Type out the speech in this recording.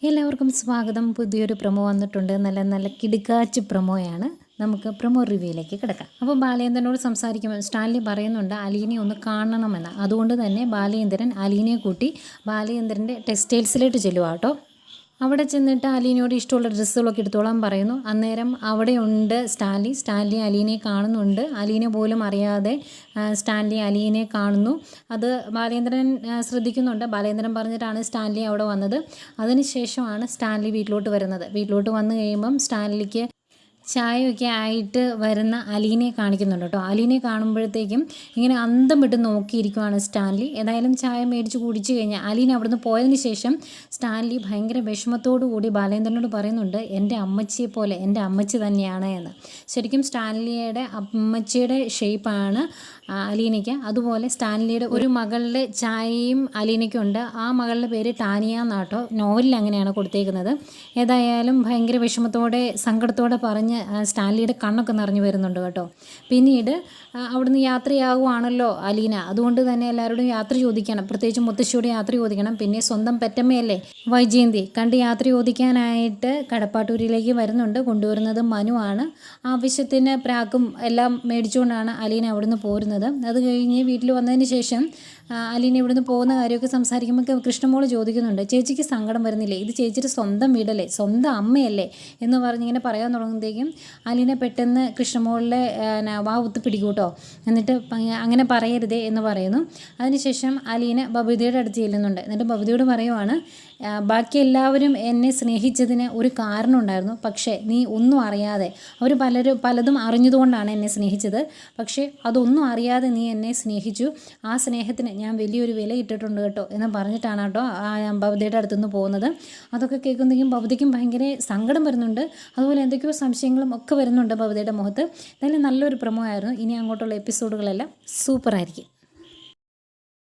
എല്ലാവർക്കും സ്വാഗതം. പുതിയൊരു പ്രൊമോ വന്നിട്ടുണ്ട്. നല്ല നല്ല കിടുക്കാച്ച് പ്രൊമോയാണ്. നമുക്ക് പ്രൊമോ റിവ്യൂയിലേക്ക് കിടക്കാം. അപ്പോൾ ബാലേന്ദ്രനോട് സംസാരിക്കുമ്പോൾ സ്റ്റാൻലി പറയുന്നുണ്ട് അലീനെ ഒന്ന് കാണണമെന്ന്. അതുകൊണ്ട് തന്നെ ബാലേന്ദ്രൻ അലീനയെ കൂട്ടി ബാലേന്ദ്രൻ്റെ ടെക്സ്റ്റൈൽസിലോട്ട് ചെല്ലുക കേട്ടോ. അവിടെ ചെന്നിട്ട് അലീനയോട് ഇഷ്ടമുള്ള ഡ്രസ്സുകളൊക്കെ എടുത്തോളാൻ പറയുന്നു. അന്നേരം അവിടെ ഉണ്ട് സ്റ്റാൻലി അലീനയെ കാണുന്നുണ്ട്. അലീന പോലും അറിയാതെ സ്റ്റാൻലി അലീനയെ കാണുന്നു. അത് ബാലേന്ദ്രൻ ശ്രദ്ധിക്കുന്നുണ്ട്. ബാലേന്ദ്രൻ പറഞ്ഞിട്ടാണ് സ്റ്റാൻലി അവിടെ വന്നത്. അതിനുശേഷമാണ് സ്റ്റാൻലി വീട്ടിലോട്ട് വരുന്നത്. വീട്ടിലോട്ട് വന്നു കഴിയുമ്പം സ്റ്റാൻലിക്ക് ചായയൊക്കെ ആയിട്ട് വരുന്ന അലീനയെ കാണിക്കുന്നുണ്ട് കേട്ടോ. അലീനയെ കാണുമ്പോഴത്തേക്കും ഇങ്ങനെ അന്തം വിട്ട് നോക്കിയിരിക്കുവാണ് സ്റ്റാൻലി. ഏതായാലും ചായ മേടിച്ച് കുടിച്ചു കഴിഞ്ഞാൽ അലീന അവിടുന്ന് പോയതിന് ശേഷം സ്റ്റാൻലി ഭയങ്കര വിഷമത്തോടു കൂടി ബാലേന്ദ്രനോട് പറയുന്നുണ്ട് എൻ്റെ അമ്മച്ചിയെ പോലെ എൻ്റെ അമ്മച്ചി തന്നെയാണ് എന്ന്. ശരിക്കും സ്റ്റാൻലിയുടെ അമ്മച്ചിയുടെ ഷേപ്പാണ് അലീനയ്ക്ക്. അതുപോലെ സ്റ്റാൻലിയുടെ ഒരു മകളുടെ ചായയും അലീനയ്ക്കുണ്ട്. ആ മകളുടെ പേര് ടാനിയ എന്നാട്ടോ. നോവലിൽ അങ്ങനെയാണ് കൊടുത്തേക്കുന്നത്. ഏതായാലും ഭയങ്കര വിഷമത്തോടെ സങ്കടത്തോടെ പറഞ്ഞ് സ്റ്റാൻലിയുടെ കണ്ണൊക്കെ നിറഞ്ഞു വരുന്നുണ്ട് കേട്ടോ. പിന്നീട് അവിടുന്ന് യാത്രയാകുവാണല്ലോ അലീന. അതുകൊണ്ട് തന്നെ എല്ലാവരോടും യാത്ര ചോദിക്കണം, പ്രത്യേകിച്ച് മുത്തശ്ശിയോട് യാത്ര ചോദിക്കണം. പിന്നെ സ്വന്തം പെറ്റമ്മയല്ലേ വൈജയന്തി കണ്ട് യാത്ര ചോദിക്കാനായിട്ട് കടപ്പാട്ടൂരിലേക്ക് വരുന്നുണ്ട്. കൊണ്ടുവരുന്നത് മനുവാണ്. ആവശ്യത്തിന് പ്രാക്കും എല്ലാം മേടിച്ചുകൊണ്ടാണ് അലീന അവിടുന്ന് പോരുന്നത്. അത് കഴിഞ്ഞ് വീട്ടിൽ വന്നതിന് ശേഷം അലീന ഇവിടുന്ന് പോകുന്ന കാര്യമൊക്കെ സംസാരിക്കുമ്പോൾ കൃഷ്ണമോൾ ചോദിക്കുന്നുണ്ട്, ചേച്ചിക്ക് സങ്കടം വരുന്നില്ലേ? ഇത് ചേച്ചിയുടെ സ്വന്തം വീടല്ലേ, സ്വന്തം അമ്മയല്ലേ എന്ന് പറഞ്ഞിങ്ങനെ പറയാൻ തുടങ്ങുമ്പോഴത്തേക്കും അലീന പെട്ടെന്ന് കൃഷ്ണമോളിലെ വാ കുത്തി പിടിക്കൂട്ടോ. എന്നിട്ട് അങ്ങനെ പറയരുതേ എന്ന് പറയുന്നു. അതിനുശേഷം അലീന ബബിതയുടെ അടുത്ത് ചെല്ലുന്നുണ്ട്. എന്നിട്ട് ബബിതയോട് പറയുവാണ്, ബാക്കി എല്ലാവരും എന്നെ സ്നേഹിച്ചതിന് ഒരു കാരണം ഉണ്ടായിരുന്നു. പക്ഷേ നീ ഒന്നും അറിയാതെ, അവർ പലതും അറിഞ്ഞതുകൊണ്ടാണ് എന്നെ സ്നേഹിച്ചത്. പക്ഷേ അതൊന്നും അറിയാതെ നീ എന്നെ സ്നേഹിച്ചു. ആ സ്നേഹത്തിന് ഞാൻ വലിയൊരു വില ഇട്ടിട്ടുണ്ട് കേട്ടോ എന്ന് പറഞ്ഞിട്ടാണ് കേട്ടോ ബബിതയുടെ അടുത്തുനിന്ന് പോകുന്നത്. അതൊക്കെ കേൾക്കുമ്പോഴേക്കും ബബിതയ്ക്കും ഭയങ്കര സങ്കടം വരുന്നുണ്ട്. അതുപോലെ എന്തൊക്കെയോ സംശയങ്ങളും ഒക്കെ വരുന്നുണ്ട് ബബിതയുടെ മുഖത്ത്. എന്തായാലും നല്ലൊരു പ്രൊമോ ആയിരുന്നു. ഇനി അങ്ങോട്ടുള്ള എപ്പിസോഡുകളെല്ലാം സൂപ്പറായിരിക്കും.